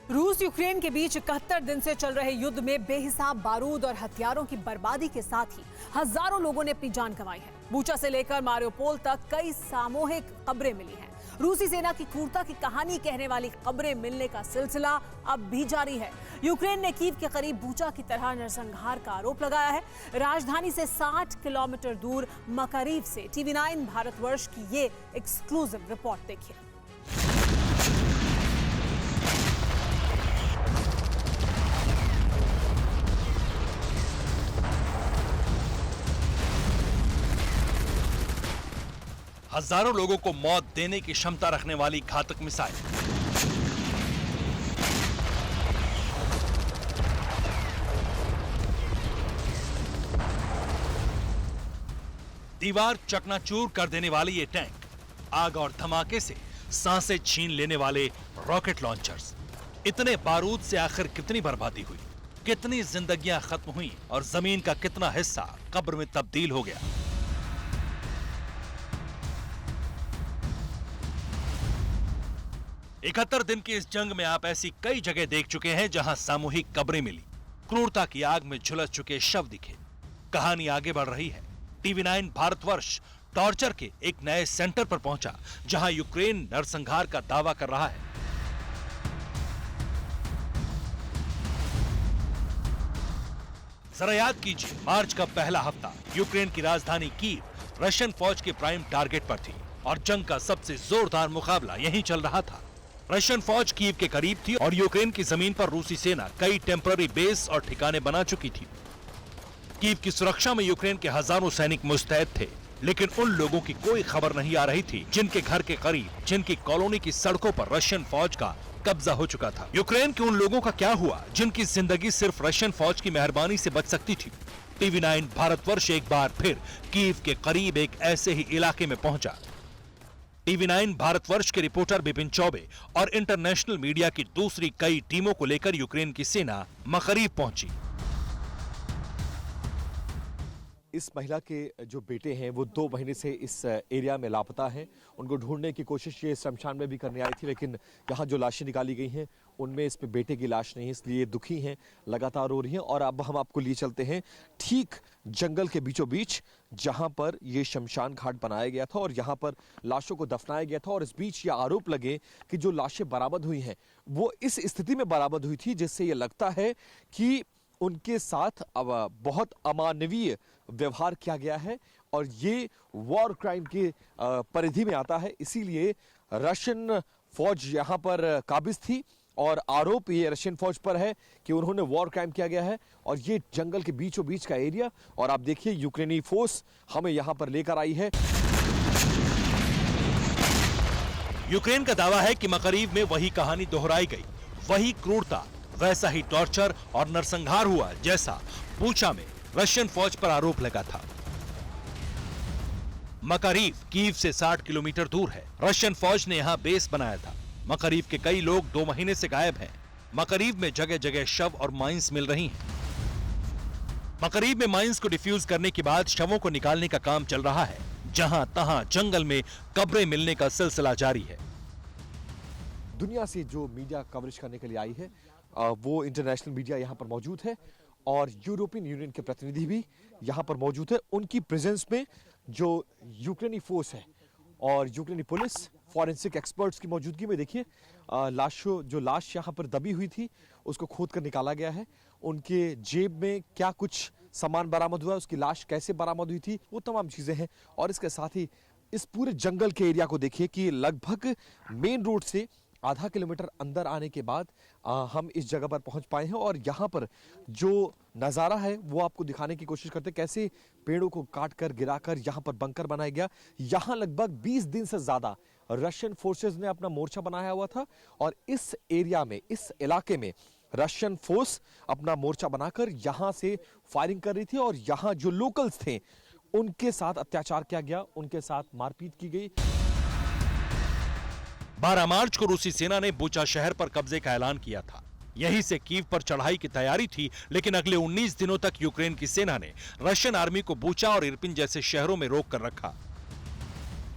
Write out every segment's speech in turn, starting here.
रूस यूक्रेन के बीच 71 दिन से चल रहे युद्ध में बेहिसाब बारूद और हथियारों की बर्बादी के साथ ही हजारों लोगों ने अपनी जान गंवाई है। बूचा से लेकर मारियोपोल तक कई सामूहिक कब्रें मिली हैं। रूसी सेना की क्रूरता की कहानी कहने वाली कब्रें मिलने का सिलसिला अब भी जारी है। यूक्रेन ने कीव के करीब बूचा की तरह नरसंहार का आरोप लगाया है। राजधानी से 60 किलोमीटर दूर मकारीव से TV9 भारतवर्ष की ये एक्सक्लूसिव रिपोर्ट देखिए। हजारों लोगों को मौत देने की क्षमता रखने वाली घातक मिसाइल। दीवार चकनाचूर कर देने वाली ये टैंक, आग और धमाके से सांसें छीन लेने वाले रॉकेट लॉन्चर्स। इतने बारूद से आखिर कितनी बर्बादी हुई, कितनी जिंदगियां खत्म हुई और जमीन का कितना हिस्सा कब्र में तब्दील हो गया। 71 दिन की इस जंग में आप ऐसी कई जगह देख चुके हैं जहां सामूहिक कब्रें मिली, क्रूरता की आग में झुलस चुके शव दिखे। कहानी आगे बढ़ रही है। TV9 भारतवर्ष टॉर्चर के एक नए सेंटर पर पहुंचा जहां यूक्रेन नरसंहार का दावा कर रहा है। जरा याद कीजिए, मार्च का पहला हफ्ता यूक्रेन की राजधानी कीव रशियन फौज के प्राइम टारगेट पर थी और जंग का सबसे जोरदार मुकाबला यहीं चल रहा था। रशियन फौज कीव के करीब थी और यूक्रेन की जमीन पर रूसी सेना कई टेम्पररी बेस और ठिकाने बना चुकी थी। कीव की सुरक्षा में यूक्रेन के हजारों सैनिक मुस्तैद थे, लेकिन उन लोगों की कोई खबर नहीं आ रही थी जिनके घर के करीब, जिनकी कॉलोनी की सड़कों पर रशियन फौज का कब्जा हो चुका था। यूक्रेन के उन लोगों का क्या हुआ जिनकी जिंदगी सिर्फ रशियन फौज की मेहरबानी से बच सकती थी। TV9 भारतवर्ष एक बार फिर कीव के करीब एक ऐसे ही इलाके में पहुंचा। TV9 भारतवर्ष के रिपोर्टर बिपिन चौबे और इंटरनेशनल मीडिया की दूसरी कई टीमों को लेकर यूक्रेन की सेना मकारीव पहुंची। इस महिला के जो बेटे हैं वो 2 महीने से इस एरिया में लापता हैं। उनको ढूंढने की कोशिश ये शमशान में भी करने आई थी, लेकिन यहाँ जो लाशें निकाली गई हैं उनमें इसमें बेटे की लाश नहीं है, इसलिए दुखी हैं, लगातार रो रही हैं। और अब हम आपको लिए चलते हैं ठीक जंगल के बीचों बीच जहाँ पर ये शमशान घाट बनाया गया था और यहाँ पर लाशों को दफनाया गया था। और इस बीच ये आरोप लगे कि जो लाशें बरामद हुई हैं वो इस स्थिति में बरामद हुई थी जिससे ये लगता है कि उनके साथ अब बहुत अमानवीय व्यवहार किया गया है और ये वॉर क्राइम की परिधि में आता है। इसीलिए रशियन फौज यहाँ पर काबिज थी और आरोप ये रशियन फौज पर है कि उन्होंने वॉर क्राइम किया गया है। और ये जंगल के बीचों बीच का एरिया, और आप देखिए यूक्रेनी फोर्स हमें यहाँ पर लेकर आई है। यूक्रेन का दावा है कि मकारीव में वही कहानी दोहराई गई, वही क्रूरता, वैसा ही टॉर्चर और नरसंहार हुआ जैसा बूचा में रशियन फौज पर आरोप लगा था। मकारीव कीव से 60 किलोमीटर दूर है। रशियन फौज ने यहां बेस बनाया था। मकारीव के कई लोग 2 महीने से गायब हैं। मकारीव में जगह जगह शव और माइंस मिल रही हैं। मकारीव में माइंस को डिफ्यूज करने के बाद शवों को निकालने का काम चल रहा है। जहां तहां जंगल में कब्रें मिलने का सिलसिला जारी है। दुनिया से जो मीडिया कवरेज करने के लिए आई है वो इंटरनेशनल मीडिया यहाँ पर मौजूद है और यूरोपियन यूनियन के प्रतिनिधि भी यहाँ पर मौजूद है। उनकी प्रेजेंस में जो यूक्रेनी फोर्स है और यूक्रेनी पुलिस, फॉरेंसिक एक्सपर्ट्स की मौजूदगी में देखिए जो लाश यहाँ पर दबी हुई थी उसको खोद कर निकाला गया है। उनके जेब में क्या कुछ सामान बरामद हुआ, उसकी लाश कैसे बरामद हुई थी, वो तमाम चीज़ें हैं। और इसके साथ ही इस पूरे जंगल के एरिया को देखिए कि लगभग मेन रोड से आधा किलोमीटर अंदर आने के बाद हम इस जगह पर पहुंच पाए हैं। और यहाँ पर जो नज़ारा है वो आपको दिखाने की कोशिश करते हैं, कैसे पेड़ों को काट कर गिराकर यहाँ पर बंकर बनाया गया। यहाँ लगभग 20 दिन से ज़्यादा रशियन फोर्सेस ने अपना मोर्चा बनाया हुआ था और इस एरिया में, इस इलाके में रशियन फोर्स अपना मोर्चा बनाकर यहाँ से फायरिंग कर रही थी और यहाँ जो लोकल्स थे उनके साथ अत्याचार किया गया, उनके साथ मारपीट की गई। 12 मार्च को रूसी सेना ने बूचा शहर पर कब्जे का ऐलान किया था। यहीं से कीव पर चढ़ाई की तैयारी थी, लेकिन अगले 19 दिनों तक यूक्रेन की सेना ने रशियन आर्मी को बूचा और इरपिन जैसे शहरों में रोक कर रखा।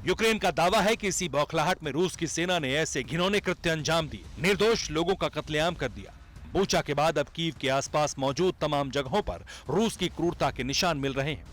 यूक्रेन का दावा है कि इसी बौखलाहट में रूस की सेना ने ऐसे घिनौने कृत्य अंजाम दिए, निर्दोष लोगों का कत्लेआम कर दिया। बूचा के बाद अब कीव के आसपास मौजूद तमाम जगहों पर रूस की क्रूरता के निशान मिल रहे हैं।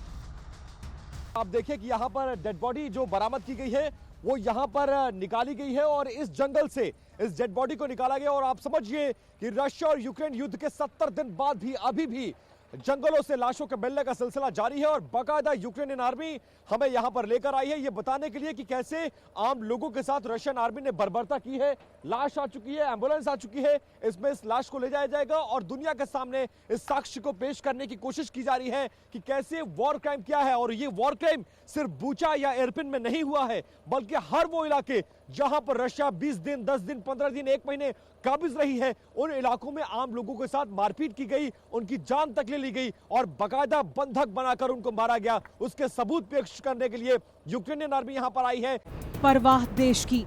आप देखिए कि यहाँ पर डेड बॉडी जो बरामद की गई है वो यहाँ पर निकाली गई है और इस जंगल से इस डेड बॉडी को निकाला गया। और आप समझिए कि रशिया और यूक्रेन युद्ध के 70 दिन बाद भी अभी भी जंगलों से लाशों के मिलने का सिलसिला जारी है। और बाकायदा यूक्रेनियन आर्मी हमें यहां पर लेकर आई है ये बताने के लिए कि कैसे आम लोगों के साथ रशियन आर्मी ने बर्बरता की है। लाश आ चुकी है, एम्बुलेंस आ चुकी है, इसमें इस लाश को ले जाया जाएगा और दुनिया के सामने इस साक्ष्य को पेश करने की कोशिश की जा रही है कि कैसे वॉर क्राइम क्या है। और ये वॉर क्राइम सिर्फ बूचा या इरपिन में नहीं हुआ है, बल्कि हर वो इलाके जहां पर रशिया 20 दिन, 10 दिन, 15 दिन, 1 महीने काबिज रही है, उन इलाकों में आम लोगों के साथ मारपीट की गई, उनकी जान तक ले ली गई और बाकायदा बंधक बनाकर उनको मारा गया। उसके सबूत पेश करने के लिए यूक्रेनियन आर्मी यहां पर आई है। परवाह देश की,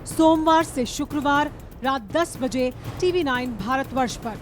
सोमवार से शुक्रवार रात 10 बजे TV9 भारतवर्ष पर।